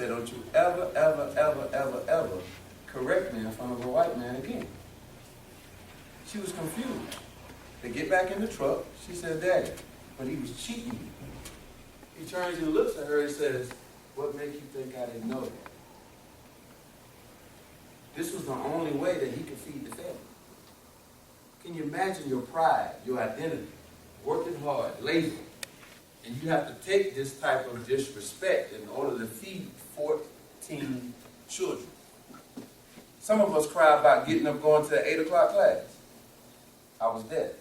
said, don't you ever, ever, ever, ever, ever correct me in front of a white man again. She was confused. They get back in the truck. She said, Daddy, but he was cheating me. He turns and looks at her and says, what makes you think I didn't know that? This was the only way that he could feed the family. Can you imagine your pride, your identity, working hard, lazy, and you have to take this type of disrespect in order to feed 14 children? Some of us cry about getting up going to the 8 o'clock class. I was there.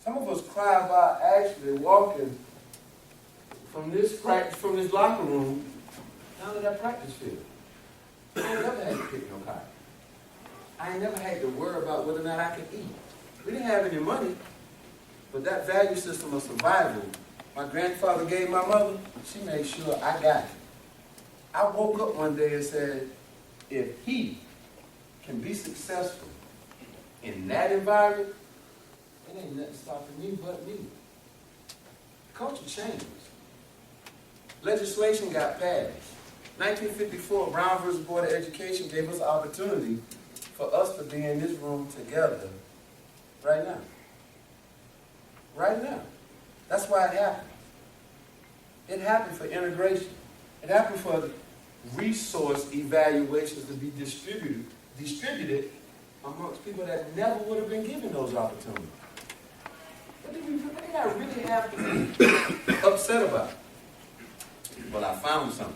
Some of us cry about actually walking from this locker room down to that practice field. I ain't never had to pick no cotton. I ain't never had to worry about whether or not I could eat. We didn't have any money, but that value system of survival my grandfather gave my mother, she made sure I got it. I woke up one day and said, if he can be successful in that environment, it ain't nothing stopping me but me. Culture changed. Legislation got passed. 1954, Brown versus Board of Education gave us an opportunity for us to be in this room together right now. Right now. That's why it happened. It happened for integration. It happened for resource evaluations to be distributed amongst people that never would have been given those opportunities. What did I really have to be upset about? Well, I found something.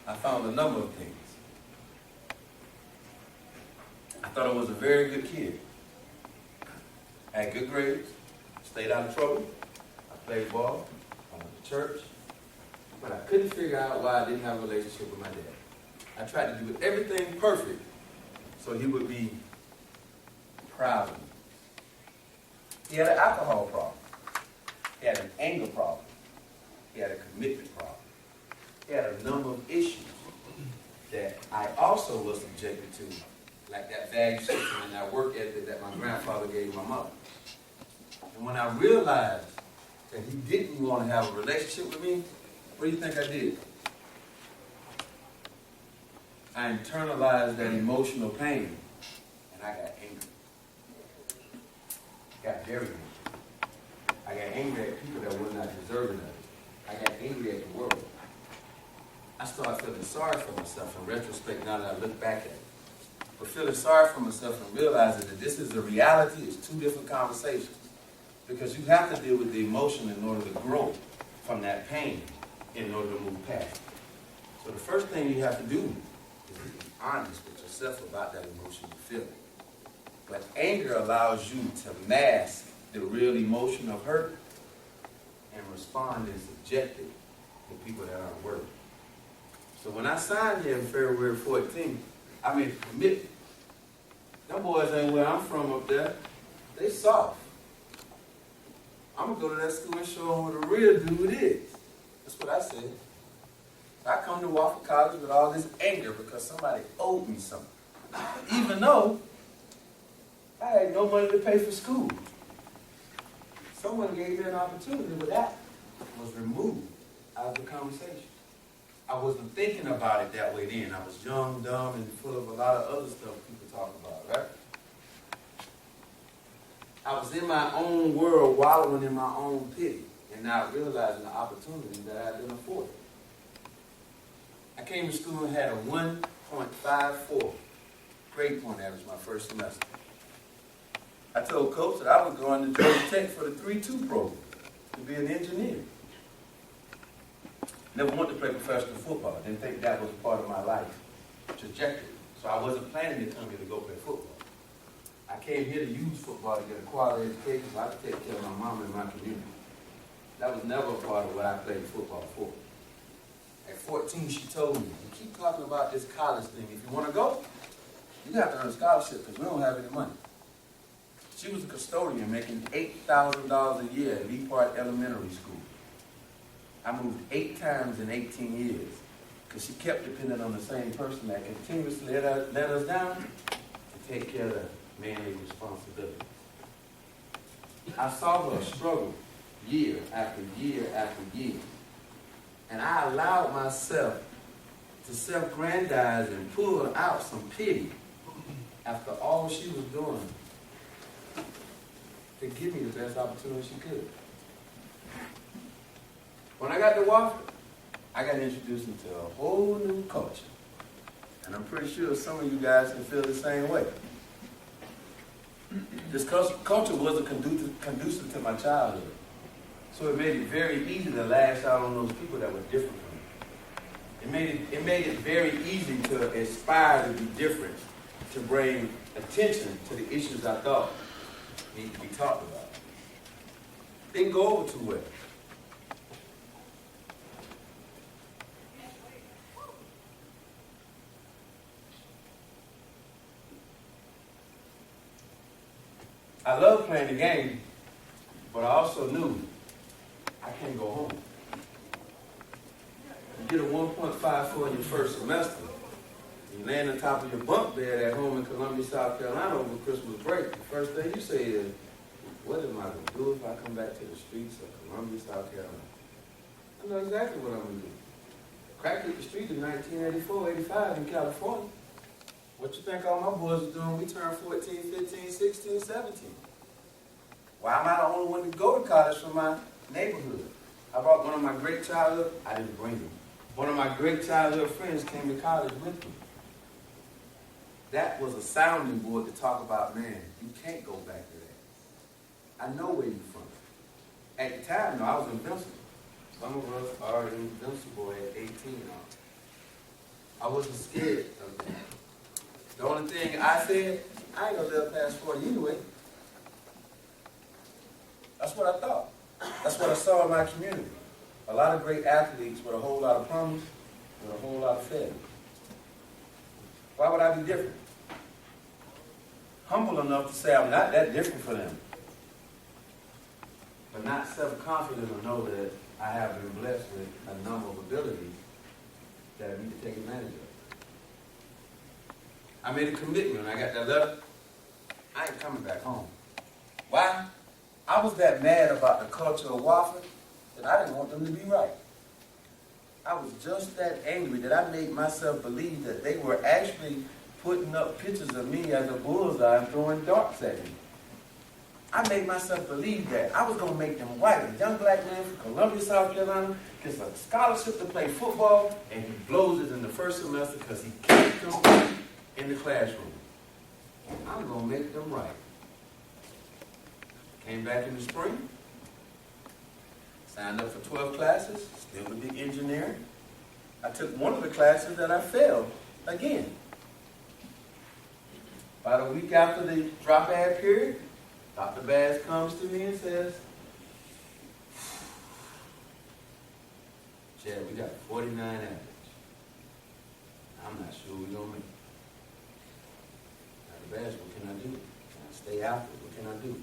I found a number of things. I thought I was a very good kid. I had good grades, stayed out of trouble, I played ball, I went to church, but I couldn't figure out why I didn't have a relationship with my dad. I tried to do everything perfect so he would be proud of me. He had an alcohol problem. He had an anger problem. He had a commitment problem. He had a number of issues that I also was subjected to, like that value system and that work ethic that my grandfather gave my mother. And when I realized that he didn't want to have a relationship with me, what do you think I did? I internalized that emotional pain, and I got angry. I got very angry. I got angry at people that were not deserving of it. I got angry at the world. I started feeling sorry for myself in retrospect now that I look back at it. But feeling sorry for myself and realizing that this is a reality is two different conversations. Because you have to deal with the emotion in order to grow from that pain in order to move past it. So the first thing you have to do is to be honest with yourself about that emotion you're feeling. But anger allows you to mask the real emotion of hurt and respond in subjective to people that aren't worthy. So when I signed here in February 14th, I made a commitment. Them boys ain't where I'm from up there. They soft. I'm going to go to that school and show them what a real dude is. That's what I said. So I come to Wofford College with all this anger because somebody owed me something. Even though I had no money to pay for school. Someone gave me an opportunity, but that was removed out of the conversation. I wasn't thinking about it that way then. I was young, dumb, and full of a lot of other stuff people talk about, right? I was in my own world, wallowing in my own pity, and not realizing the opportunity that I had been afforded. I came to school and had a 1.54 grade point average my first semester. I told Coach that I was going to Georgia Tech for the 3-2 program to be an engineer. Never wanted to play professional football. Didn't think that was part of my life trajectory. So I wasn't planning to come here to go play football. I came here to use football to get a quality education so I could take care of my mom and my community. That was never a part of what I played football for. At 14, she told me, you keep talking about this college thing. If you want to go, you have to earn a scholarship because we don't have any money. She was a custodian making $8,000 a year at Lee Park Elementary School. I moved 8 times in 18 years because she kept depending on the same person that continuously let us down to take care of the manly responsibility. I saw her struggle year after year after year. And I allowed myself to self-grandize and pull out some pity after all she was doing to give me the best opportunity she could. When I got to Wofford, I got introduced into a whole new culture. And I'm pretty sure some of you guys can feel the same way. This culture wasn't conducive to my childhood. So it made it very easy to lash out on those people that were different from me. It made it very easy to aspire to be different, to bring attention to the issues I thought needed to be talked about. Didn't go over too well. I loved playing the game, but I also knew I can't go home. You get a 1.54 in your first semester, you land on top of your bunk bed at home in Columbia, South Carolina over Christmas break. The first thing you say is, what am I going to do if I come back to the streets of Columbia, South Carolina? I know exactly what I'm going to do. Crack hit the street in 1984, 85 in California. What you think all my boys are doing? We turned 14, 15, 16, 17. Why am I the only one to go to college from my neighborhood? I brought one of my great childhood, I didn't bring him. One of my great childhood friends came to college with me. That was a sounding board to talk about, man, you can't go back to that. I know where you're from. At the time, though, I was invincible. Some of us are invincible at 18 now. I wasn't scared of that. The only thing I said, I ain't gonna live past 40 anyway. That's what I thought. That's what I saw in my community. A lot of great athletes with a whole lot of promise, with a whole lot of failure. Why would I be different? Humble enough to say I'm not that different for them. But not self-confident to know that I have been blessed with a number of abilities that I need to take advantage of. I made a commitment when I got that letter. I ain't coming back home. Why? I was that mad about the culture of Wofford that I didn't want them to be right. I was just that angry that I made myself believe that they were actually putting up pictures of me as a bullseye and throwing darts at me. I made myself believe that. I was going to make them white. A young black man from Columbia, South Carolina, gets a scholarship to play football, and he blows it in the first semester because he can't compete in the classroom. I'm going to make them right. Came back in the spring, signed up for 12 classes, still a big engineering. I took one of the classes that I failed again. About a week after the drop-ad period, Dr. Bass comes to me and says, Chad, we got 49 average. I'm not sure we're going to make it. Dr. Bass, what can I do? Can I stay after? What can I do?